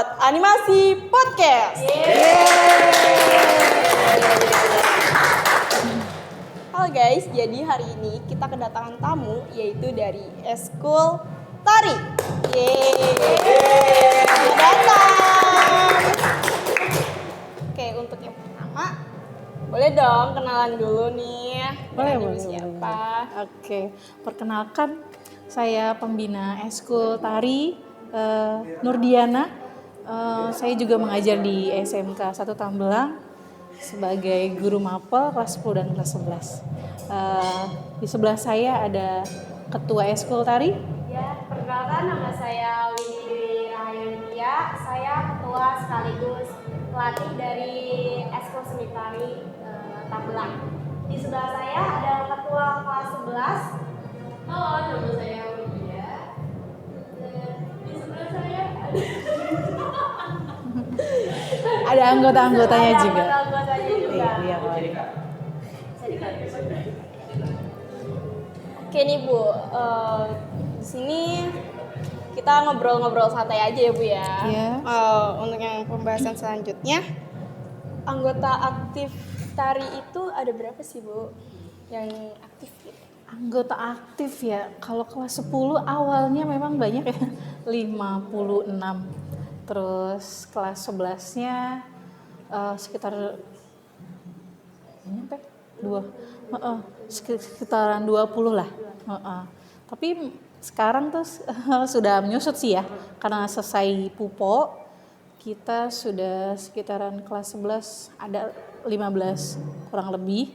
Spot Animasi Podcast. Halo guys, jadi hari ini kita kedatangan tamu yaitu dari Eskul Tari. Selamat datang. Oke, untuk yang pertama, boleh dong kenalan dulu nih. Boleh. Siapa? Oke, perkenalkan saya pembina Eskul Tari Nurdiana. Saya juga mengajar di SMK 1 Tambelang sebagai guru mapel kelas 10 dan kelas 11. Di sebelah saya ada Ketua Eskul Tari. Ya, perkenalkan nama saya Winnie Dwi Rahayunia. Saya ketua sekaligus pelatih dari Eskul Seni Tari Tambelang. Di sebelah saya ada ketua kelas 11. Halo, nama saya Widya. Di sebelah saya Ada anggota-anggotanya ada juga. anggota-anggotanya juga. Iya. Oke nih Bu, di sini kita ngobrol-ngobrol santai aja ya Bu ya. Iya. Untuk yang pembahasan selanjutnya, anggota aktif tari itu ada berapa sih Bu yang aktif gitu? Anggota aktif ya, kalau kelas 10 awalnya memang banyak ya, 56. Terus kelas 11-nya sekitar sekitaran 20 lah. Tapi sekarang tuh sudah menyusut sih ya, karena selesai pupo kita sudah sekitaran kelas 11 ada 15 kurang lebih.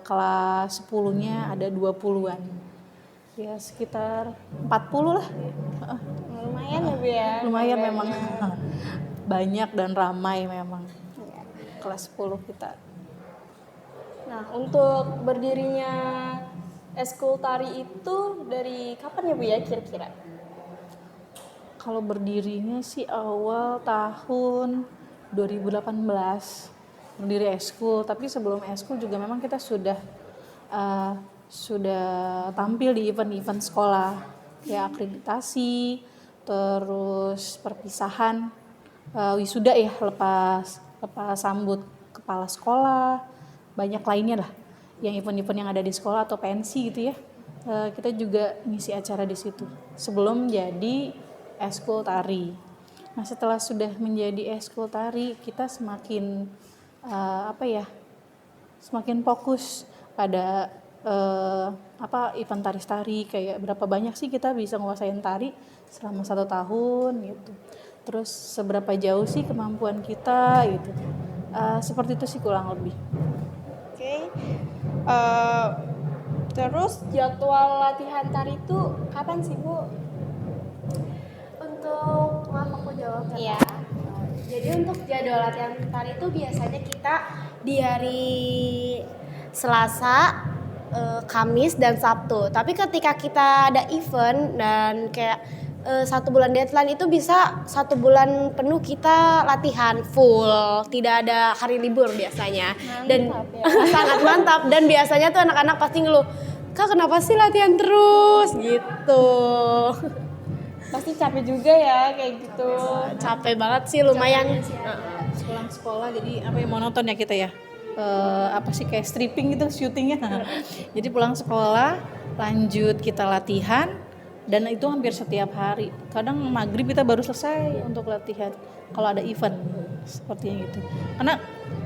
Kelas 10-nya ada 20-an. Ya sekitar 40 lah. Lumayan ya Bu ya. Lumayan memang. Gambarnya. Banyak dan ramai memang. Iya. Kelas 10 kita. Nah, untuk berdirinya Eskul Tari itu dari kapan ya Bu ya kira-kira? Kalau berdirinya sih awal tahun 2018 berdiri Eskul, tapi sebelum Eskul juga memang kita sudah tampil di event-event sekolah, ya akreditasi, terus perpisahan, wisuda ya, lepas sambut kepala sekolah, banyak lainnya lah, yang event-event yang ada di sekolah atau pensi gitu ya. Kita juga ngisi acara di situ sebelum jadi Eskul Tari. Nah setelah sudah menjadi Eskul Tari, kita semakin semakin fokus pada event tari, kayak berapa banyak sih kita bisa nguasain tari selama 1 tahun gitu. Terus seberapa jauh sih kemampuan kita gitu. Seperti itu sih kurang lebih. Oke. Terus jadwal latihan tari itu kapan sih Bu? Untuk maaf aku jawab ya. Iya. Jadi untuk jadwal latihan tari itu biasanya kita di hari Selasa, Kamis dan Sabtu. Tapi ketika kita ada event dan kayak 1 bulan deadline itu bisa 1 bulan penuh kita latihan full, tidak ada hari libur biasanya. Dan sangat mantap, dan biasanya tuh anak-anak pasti ngeluh, "Kak, kenapa sih latihan terus?" gitu. Pasti capek juga ya kayak gitu. Capek banget sih, lumayan. Pulang sekolah jadi monoton ya kita ya. Kayak stripping gitu syutingnya. Jadi pulang sekolah lanjut kita latihan, dan itu hampir setiap hari. Kadang maghrib kita baru selesai untuk latihan kalau ada event seperti gitu. Karena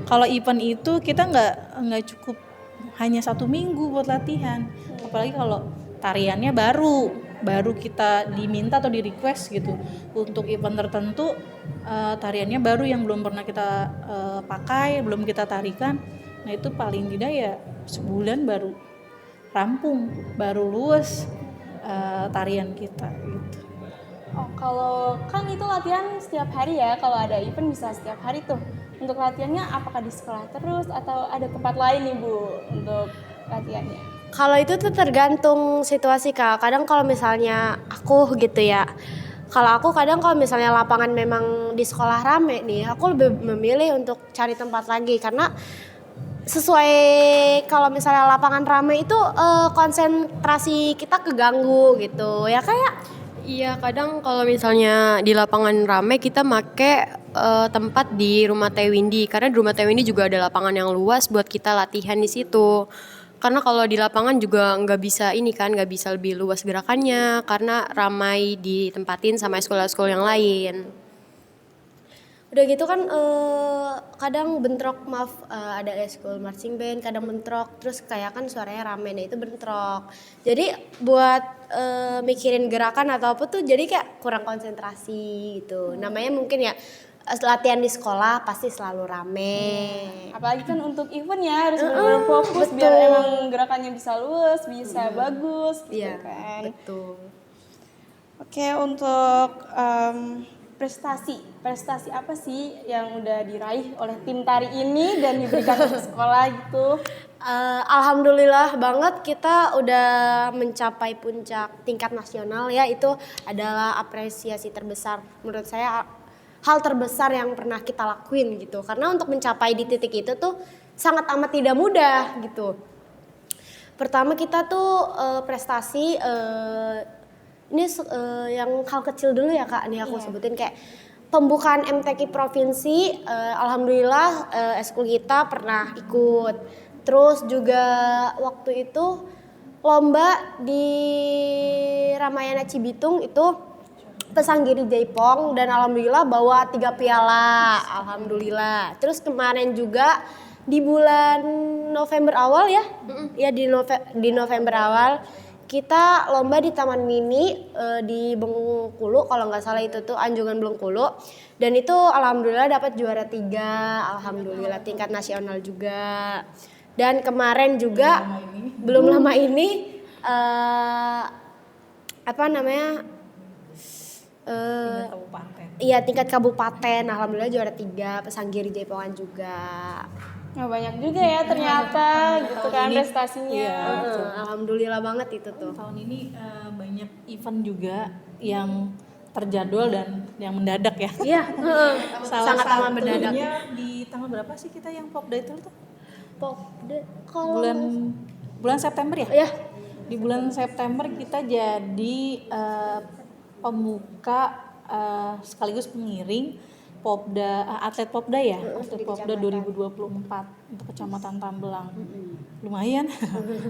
kalau event itu kita nggak cukup hanya 1 minggu buat latihan, apalagi kalau tariannya baru kita diminta atau di request gitu untuk event tertentu, tariannya baru yang belum pernah kita pakai, belum kita tarikan. Nah itu paling tidak ya sebulan baru rampung, baru luas tarian kita gitu. Oh, kalau kan itu latihan setiap hari ya, kalau ada event bisa setiap hari tuh. Untuk latihannya apakah di sekolah terus atau ada tempat lain nih Bu untuk latihannya? Kalau itu tuh tergantung situasi Kak. Kadang kalau misalnya aku gitu ya, kalau aku kadang kalau misalnya lapangan memang di sekolah rame nih, aku lebih memilih untuk cari tempat lagi, karena sesuai kalau misalnya lapangan rame itu konsentrasi kita keganggu gitu ya, kayak Iya, kadang kalau misalnya di lapangan rame kita make tempat di rumah Teh Windy, karena di rumah Teh Windy juga ada lapangan yang luas buat kita latihan di situ. Karena kalau di lapangan juga nggak bisa ini kan, nggak bisa lebih luas gerakannya karena ramai ditempatin sama sekolah-sekolah yang lain. Udah gitu kan kadang bentrok, maaf, ada school marching band kadang bentrok, terus kayak kan suaranya rame, nah itu bentrok. Jadi buat mikirin gerakan atau apa tuh jadi kayak kurang konsentrasi gitu. Namanya mungkin ya latihan di sekolah pasti selalu rame. Apalagi kan untuk event ya harus benar-benar fokus betul. biar emang gerakannya bisa luas, bisa bagus gitu Iya, kan. betul. Oke, untuk prestasi apa sih yang udah diraih oleh tim tari ini dan diberikan ke sekolah gitu? Alhamdulillah banget kita udah mencapai puncak tingkat nasional ya, itu adalah apresiasi terbesar menurut saya, hal terbesar yang pernah kita lakuin gitu, karena untuk mencapai di titik itu tuh sangat amat tidak mudah gitu. Pertama kita tuh prestasi ini yang hal kecil dulu ya Kak, nih aku sebutin kayak pembukaan MTQ provinsi, alhamdulillah eskul kita pernah ikut. Terus juga waktu itu lomba di Ramayana Cibitung itu Pesanggiri Jaipong dan alhamdulillah bawa 3 piala, alhamdulillah. Terus kemarin juga di bulan November awal ya, ya di November awal kita lomba di Taman Mini di Bengkulu kalau nggak salah, itu tuh Anjungan Bengkulu, dan itu alhamdulillah dapat juara 3, alhamdulillah tingkat nasional juga. Dan kemarin juga belum lama ini apa namanya Kabupaten. iya tingkat kabupaten, alhamdulillah juara 3 Pesanggiri Jaipongan juga. Nah, banyak juga ya ternyata gitu kan ini, prestasinya. Alhamdulillah banget itu tuh. Tahun ini banyak event juga yang terjadwal dan yang mendadak ya. Iya, sangat amat satunya mendadak. di tanggal berapa sih kita yang Popda itu tuh? Popda kalau Bulan September ya? ya Di bulan September kita jadi pembuka sekaligus pengiring Popda, atlet Popda ya, atlet Popda 2024 untuk Kecamatan Tambelang. Lumayan.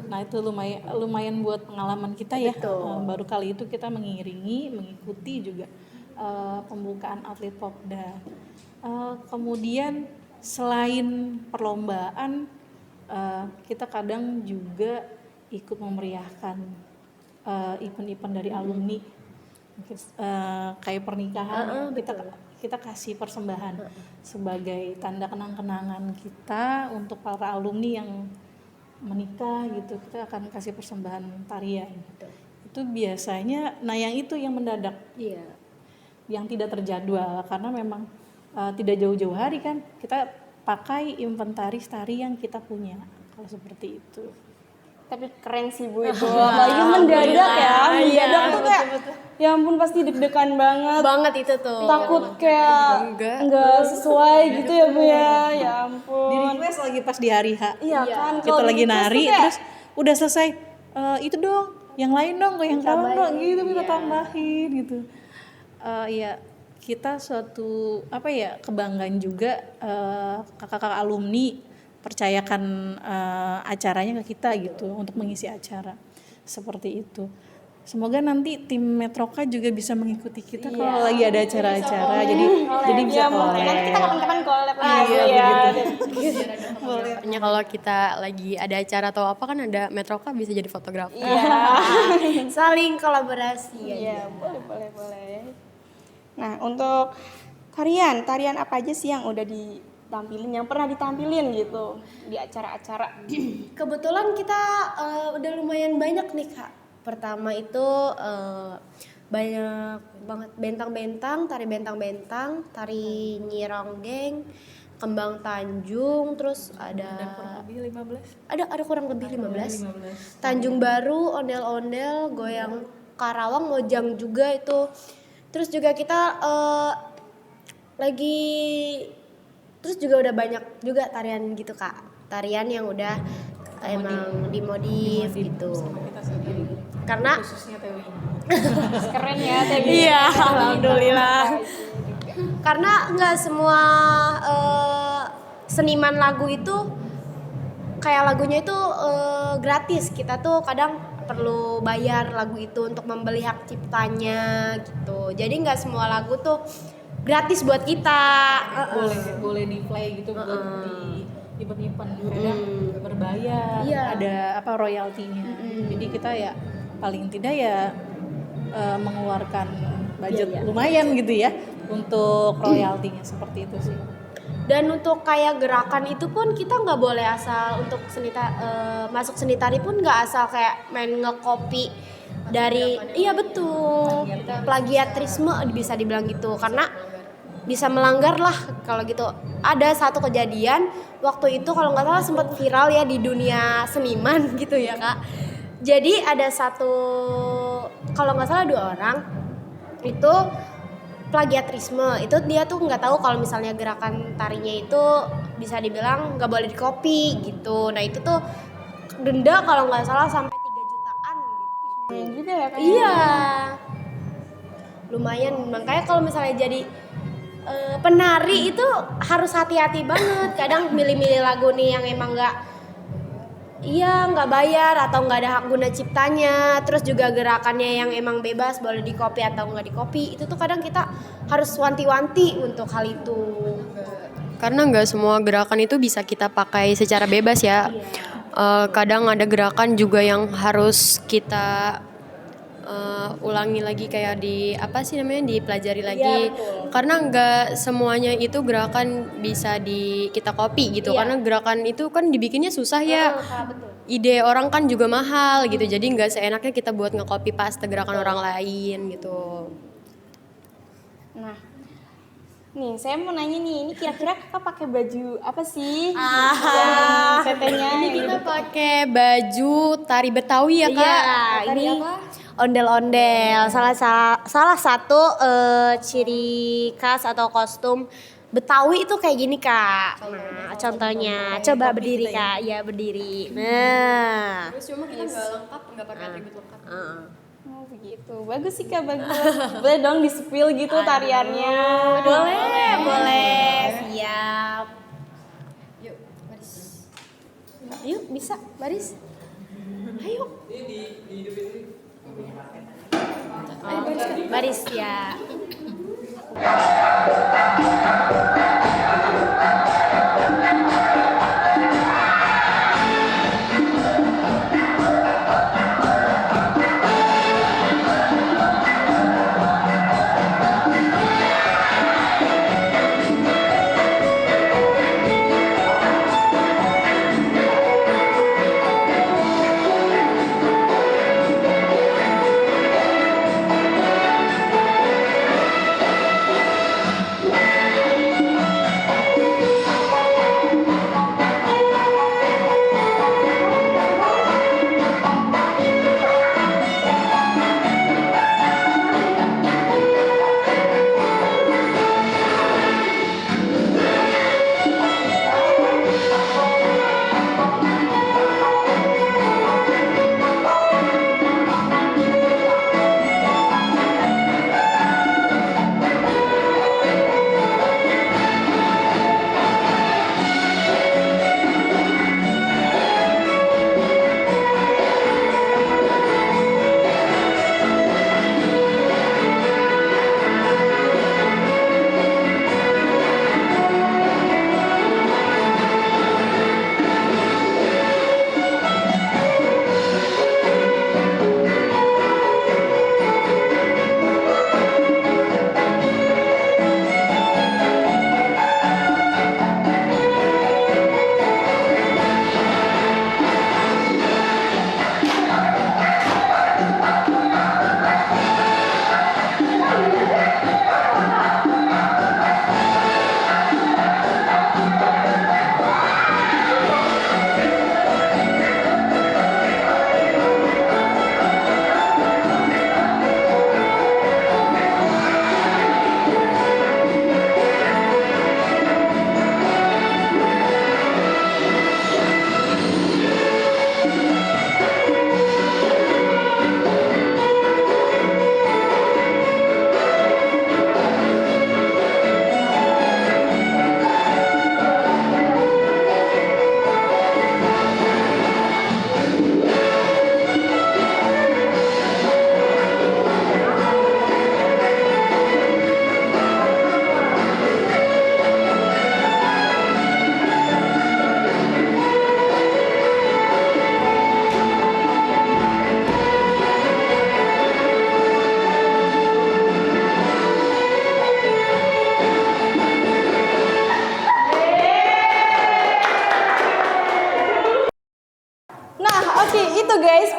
Nah, itu lumayan buat pengalaman kita ya. Baru kali itu kita mengikuti juga pembukaan atlet Popda. Kemudian selain perlombaan, kita kadang juga ikut memeriahkan event-event dari alumni. Kayak pernikahan, kita kasih persembahan sebagai tanda kenang-kenangan kita untuk para alumni yang menikah gitu. Kita akan kasih persembahan tarian. Itu biasanya, nah yang itu yang mendadak, yang tidak terjadwal karena memang tidak jauh-jauh hari kan kita pakai inventaris tari yang kita punya, kalau seperti itu. Tapi keren sih Bu itu, apalagi mendadak ya, mendadak tuh kayak ya ampun pasti deg-degan banget itu tuh. takut kayak nggak sesuai gitu ya Bu ya ampun. Di request lagi pas di hari H, Iya kan, kita kalau lagi di request tuh nari kayak, terus udah selesai, itu dong, yang lain dong, yang kawan dong gitu, kita tambahin gitu. Ya kita suatu kebanggaan juga, kakak-kakak alumni percayakan acaranya ke kita gitu untuk mengisi acara seperti itu. Semoga nanti tim Metroka juga bisa mengikuti kita kalau lagi ada acara-acara, jadi bisa mungkin nanti kita collab. kapan-kapan collab lagi ya. Pokoknya kalau kita lagi ada acara atau apa kan ada Metroka bisa jadi fotografer. Saling kolaborasi. Iya, boleh. Nah, untuk tarian apa aja sih yang udah ditampilin, yang pernah ditampilin gitu di acara-acara? Kebetulan kita udah lumayan banyak nih Kak. Pertama itu banyak banget bentang-bentang, tari Nyi Ronggeng, Kembang Tanjung, terus ada kurang lebih 15. Tanjung Baru, ondel-ondel, goyang Karawang, Mojang juga itu. Terus juga kita terus juga udah banyak juga tarian gitu Kak. Tarian yang udah emang dimodif gitu. Kita sendiri. Karena Khususnya Keren ya kayak gitu. Iya, alhamdulillah. Karena nggak semua seniman lagu itu kayak lagunya itu gratis. Kita tuh kadang perlu bayar lagu itu untuk membeli hak ciptanya gitu. Jadi nggak semua lagu tuh gratis buat kita. boleh di play gitu buat di event-event kadang berbayar, Iya. ada apa royaltinya. Jadi kita ya paling tidak ya mengeluarkan budget lumayan gitu ya untuk royaltinya, seperti itu sih. Dan untuk kayak gerakan itu pun kita nggak boleh asal untuk masuk seni tari pun nggak asal kayak main ngekopi dari iya betul plagiarisme bisa dibilang gitu, karena bisa melanggar lah kalau gitu. Ada satu kejadian waktu itu kalau nggak salah sempat viral ya di dunia seniman gitu ya Kak. Jadi ada satu kalau nggak salah 2 orang itu plagiarisme, itu dia tuh nggak tahu kalau misalnya gerakan tarinya itu bisa dibilang nggak boleh dikopi gitu. Nah itu tuh denda kalau nggak salah sampai 3 jutaan gitu. Lumayan juga ya kan? Iya, lumayan. Makanya kalau misalnya jadi penari itu harus hati-hati banget. Kadang milih-milih lagu nih yang emang nggak bayar atau nggak ada hak guna ciptanya. Terus juga gerakannya yang emang bebas boleh dikopi atau nggak dikopi. Itu tuh kadang kita harus wanti-wanti untuk hal itu. Karena nggak semua gerakan itu bisa kita pakai secara bebas ya. Kadang ada gerakan juga yang harus kita ulangi lagi, kayak dipelajari lagi. Karena nggak semuanya itu gerakan bisa kita copy gitu. Karena gerakan itu kan dibikinnya susah ya. Ide orang kan juga mahal gitu. Jadi nggak seenaknya kita buat nge-copy paste gerakan orang lain gitu. Nah, nih saya mau nanya nih, ini kira-kira kakak pakai baju apa sih? Tetenya Ini kita pakai baju tari Betawi ya Kak. Iya, ini ondel-ondel. Salah satu ciri khas atau kostum Betawi itu kayak gini Kak. Nah, contohnya, coba berdiri Kak. Ya berdiri. Nah. Terus cuma kita nggak lengkap, nggak pakai atribut lengkap. Oh begitu, bagus sih Kak, bagus. Boleh dong di-spill gitu tariannya. Boleh. Siap. Yuk, baris. Yuk, bisa baris. Ayo. Baris ya.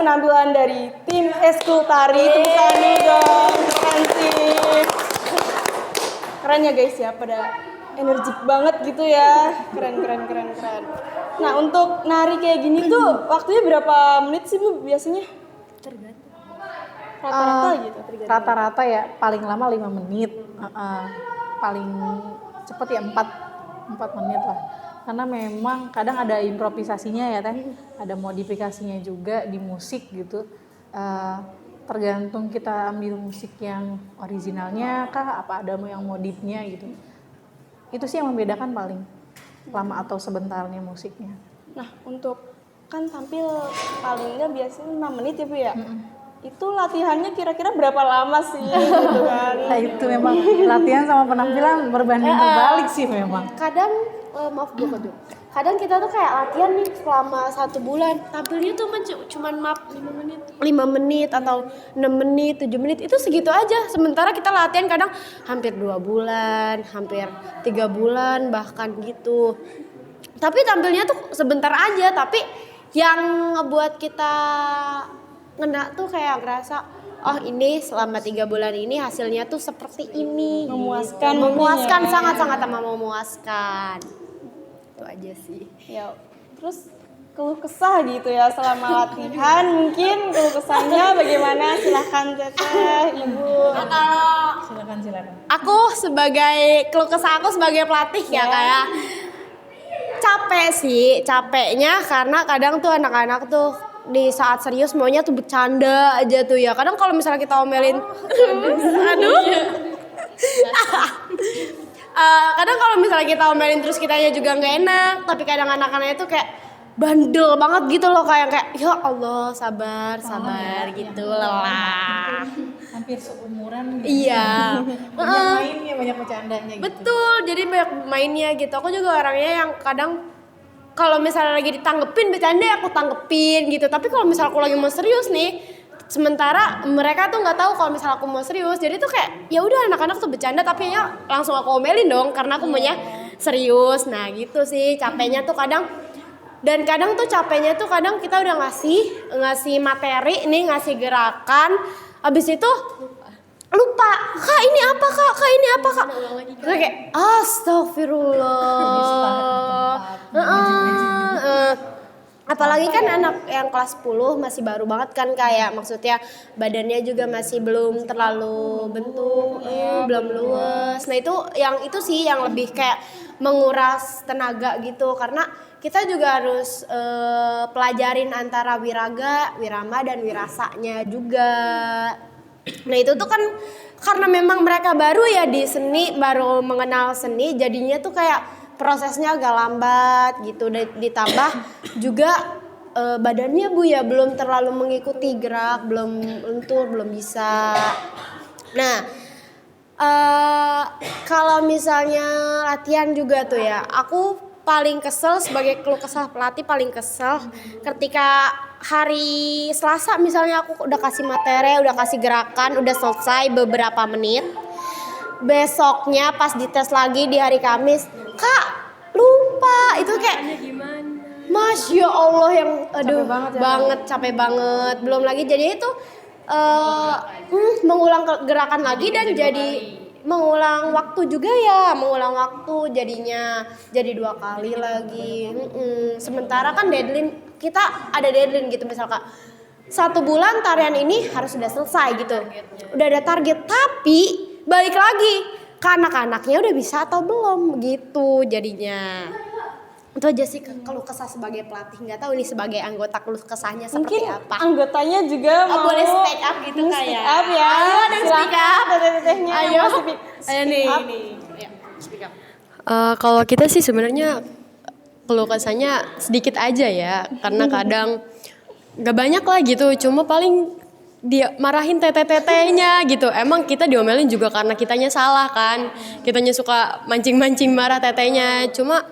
penampilan dari tim Eskul Tari. Tepuk tangan dulu dong, keren sih. Keren ya guys ya, pada energik banget gitu ya. Keren. Nah untuk nari kayak gini tuh waktunya berapa menit sih Bu biasanya? Rata-rata gitu tergantung. Rata-rata ya paling lama 5 menit, paling cepet ya 4 menit lah. Karena memang kadang ada improvisasinya ya Teh, ada modifikasinya juga di musik gitu. Tergantung kita ambil musik yang originalnya kah, apa ada yang modifnya gitu. Itu sih yang membedakan paling lama atau sebentarnya musiknya. Nah untuk kan tampil paling nggak biasanya 5 menit ya Bu ya? Itu latihannya kira-kira berapa lama sih gitu kan? Nah itu memang latihan sama penampilan berbanding terbalik sih memang. Kadang maaf Bu Kodu. Kadang kita tuh kayak latihan nih selama 1 bulan, tampilnya tuh cuman 5 menit atau 6 menit, 7 menit, itu segitu aja. Sementara kita latihan kadang hampir 2 bulan, hampir 3 bulan bahkan gitu. Tapi tampilnya tuh sebentar aja, tapi yang ngebuat kita ngena tuh kayak ngerasa oh ini selama 3 bulan ini hasilnya tuh seperti ini. Memuaskan gitu. Memuaskan, ya. sangat-sangat amat memuaskan. Itu aja sih. Ya, terus keluh kesah gitu ya selama latihan, mungkin keluh kesahnya bagaimana? Silahkan Teteh, Ibu. Silakan. Aku sebagai keluh kesah aku sebagai pelatih ya kayak capek sih, capeknya karena kadang tuh anak-anak tuh di saat serius maunya tuh bercanda aja tuh ya. Kadang kalau misalnya kita omelin, kadang kalau misalnya kita omelin terus kitanya juga nggak enak, tapi kadang anak-anaknya tuh kayak bandel banget gitu loh, kayak ya Allah sabar gitu lelah. Hampir seumuran gitu. Iya. Banyak mainnya, banyak bercandanya gitu. Betul, jadi banyak mainnya gitu. Aku juga orangnya yang kadang kalau misalnya lagi ditanggepin bercanda aku tanggepin gitu. Tapi kalau misalnya aku lagi mau serius nih, sementara mereka tuh nggak tahu kalau misalnya aku mau serius. Jadi tuh kayak ya udah anak-anak tuh bercanda tapi ya langsung aku omelin dong karena aku maunya serius. Nah gitu sih capeknya tuh kadang. Dan kadang tuh capeknya tuh kadang kita udah ngasih materi nih, ngasih gerakan, habis itu lupa, kak ini apa kak Terus kayak astagfirullah. Apalagi kan anak yang kelas 10 masih baru banget kan, kayak maksudnya badannya juga masih belum terlalu bentuk, belum luas. Nah itu sih yang lebih kayak menguras tenaga gitu, karena kita juga harus pelajarin antara wiraga, wirama dan wirasanya juga. Nah itu tuh kan karena memang mereka baru ya di seni, baru mengenal seni, jadinya tuh kayak prosesnya agak lambat gitu. Ditambah juga badannya Bu ya belum terlalu mengikuti gerak, belum lentur, belum bisa. Nah kalau misalnya latihan juga tuh ya, aku paling kesel sebagai keluh kesah pelatih, paling kesel ketika hari Selasa misalnya aku udah kasih materi, udah kasih gerakan, udah selesai beberapa menit. Besoknya pas dites lagi di hari Kamis, Kak lupa, itu kayak Masya Allah yang aduh capek banget. Belum lagi jadi itu mengulang gerakan lagi dan jadi mengulang waktu juga ya, jadinya jadi 2 kali lagi. Sementara kan deadline, kita ada deadline gitu, misalkan 1 bulan tarian ini harus sudah selesai gitu, udah ada target, tapi balik lagi ke anak-anaknya udah bisa atau belum gitu jadinya. Itu aja sih keluh kesah sebagai pelatih. Nggak tahu nih sebagai anggota keluh kesahnya seperti Mungkin apa. anggotanya juga mau Boleh speak up gitu kayak. Speak up ya. Ayo ada speak up. Teteh-tetehnya Ayo. mau speak nih. up. Ya, speak up. Kalau kita sih sebenarnya keluh kesahnya sedikit aja ya, karena kadang gak banyak lah gitu, cuma paling dia marahin teteh-tetehnya gitu. Emang kita diomelin juga karena kitanya salah kan, kitanya suka mancing-mancing marah tetehnya. Cuma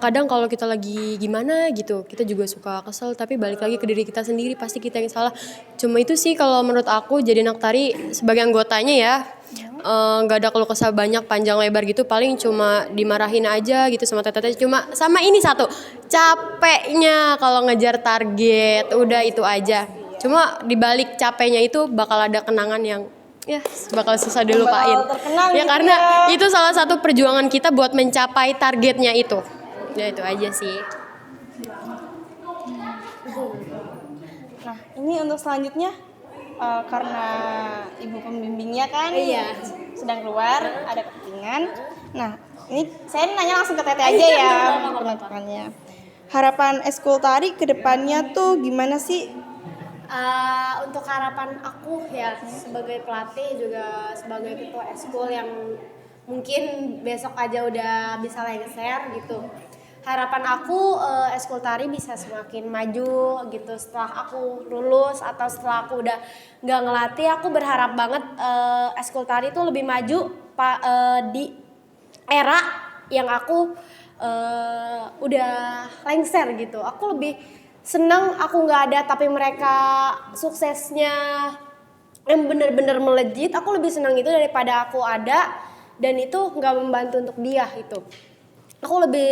kadang kalau kita lagi gimana gitu, kita juga suka kesel, tapi balik lagi ke diri kita sendiri, pasti kita yang salah. Cuma itu sih kalau menurut aku jadi anak tari sebagai anggotanya ya, nggak ada keluh kesah banyak panjang lebar gitu, paling cuma dimarahin aja gitu sama teteh. Cuma sama ini satu, capeknya kalau ngejar target, udah itu aja. Cuma dibalik capeknya itu bakal ada kenangan yang ya bakal susah dilupain. Bakal terkenang Ya gitu karena ya. itu salah satu perjuangan kita buat mencapai targetnya itu. Ya itu aja sih. Nah, ini untuk selanjutnya karena ibu pembimbingnya kan sedang keluar, ada kepentingan. Nah, ini saya nanya langsung ke Teteh aja ya pertanyaannya. Harapan Eskul Tari ke depannya tuh gimana sih? Untuk harapan aku ya sebagai pelatih juga sebagai ketua eskul yang mungkin besok aja udah bisa lengser gitu. Harapan aku eskul tari bisa semakin maju gitu setelah aku lulus atau setelah aku udah nggak ngelatih. Aku berharap banget eskul tari itu lebih maju di era yang aku udah lengser gitu. Aku lebih seneng aku nggak ada tapi mereka suksesnya yang bener-bener melejit. Aku lebih senang itu daripada aku ada dan itu nggak membantu untuk dia itu. Aku lebih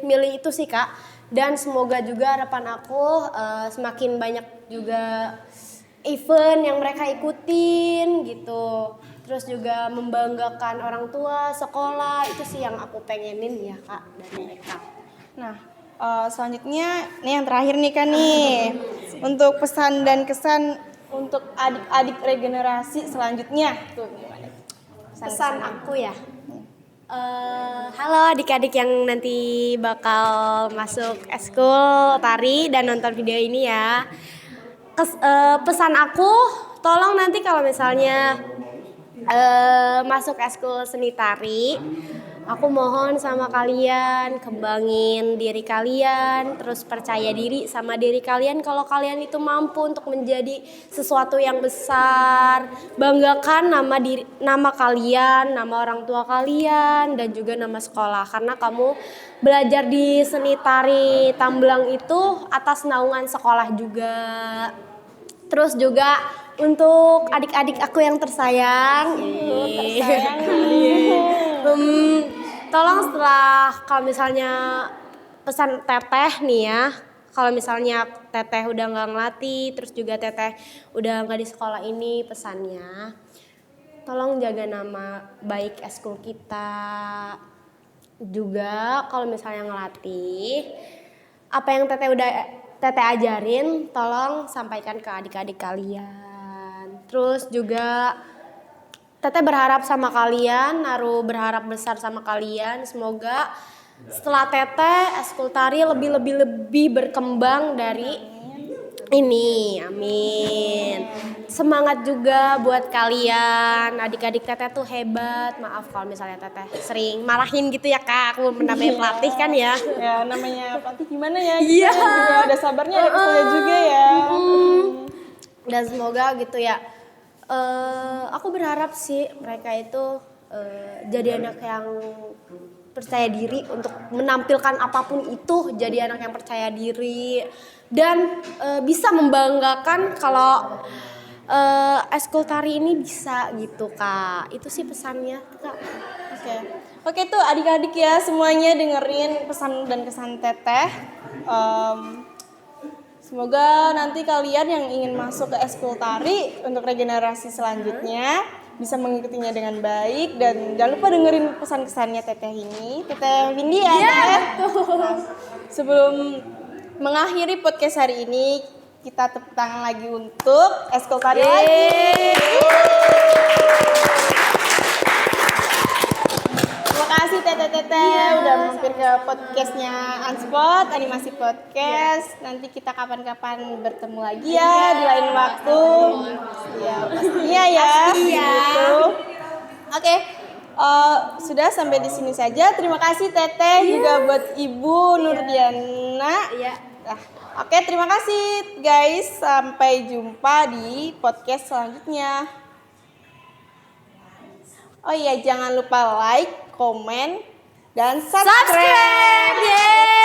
milih itu sih Kak. Dan semoga juga harapan aku semakin banyak juga event yang mereka ikutin gitu. Terus juga membanggakan orang tua, sekolah, itu sih yang aku pengenin ya Kak dari mereka. Nah, selanjutnya nih yang terakhir nih kan nih. Untuk pesan dan kesan untuk adik-adik regenerasi selanjutnya. Tuh gimana? Pesan aku ya. Halo adik-adik yang nanti bakal masuk eskul tari dan nonton video ini ya. Pesan aku, tolong nanti kalau misalnya masuk eskul seni tari, aku mohon sama kalian kembangin diri kalian, terus percaya diri sama diri kalian kalau kalian itu mampu untuk menjadi sesuatu yang besar. Banggakan nama kalian, nama orang tua kalian dan juga nama sekolah karena kamu belajar di seni tari Tamblang itu atas naungan sekolah juga. Terus juga untuk adik-adik aku yang tersayang, tolong setelah kalau misalnya pesan teteh nih ya, kalau misalnya teteh udah nggak ngelatih, terus juga teteh udah nggak di sekolah ini, pesannya tolong jaga nama baik eskul kita. Juga kalau misalnya ngelatih, apa yang teteh ajarin tolong sampaikan ke adik-adik kalian. Terus juga teteh berharap sama kalian, berharap besar sama kalian. Semoga setelah teteh eskul tari lebih berkembang dari ini. Amin. Semangat juga buat kalian. Adik-adik teteh tuh hebat. Maaf kalau misalnya teteh sering marahin gitu ya Kak. Aku namanya pelatih kan ya. Ya namanya pelatih gimana ya? Iya. Juga ada sabarnya, ada keselnya juga ya. Dan semoga gitu ya. Aku berharap sih mereka itu jadi anak yang percaya diri untuk menampilkan apapun itu, jadi anak yang percaya diri dan bisa membanggakan kalau eskul tari ini bisa gitu Kak. Itu sih pesannya Kak. Oke tuh adik-adik ya semuanya dengerin pesan dan kesan teteh. Semoga nanti kalian yang ingin masuk ke eskul tari untuk regenerasi selanjutnya bisa mengikutinya dengan baik dan jangan lupa dengerin pesan-kesannya teteh ini. Teteh Windy ya. Nah, sebelum mengakhiri podcast hari ini, kita tepuk tangan lagi untuk eskul tari lagi. Terima kasih teteh-teteh udah mampir ke podcastnya Unspot Animasi Podcast. Nanti kita kapan-kapan bertemu lagi ya di lain waktu. Ya pastinya ya. Gitu. Oke. Sudah sampai di sini saja. Terima kasih teteh juga buat Ibu Nurdiana. Oke, terima kasih guys. Sampai jumpa di podcast selanjutnya. Oh iya, jangan lupa like, komen, dan subscribe. Yeay.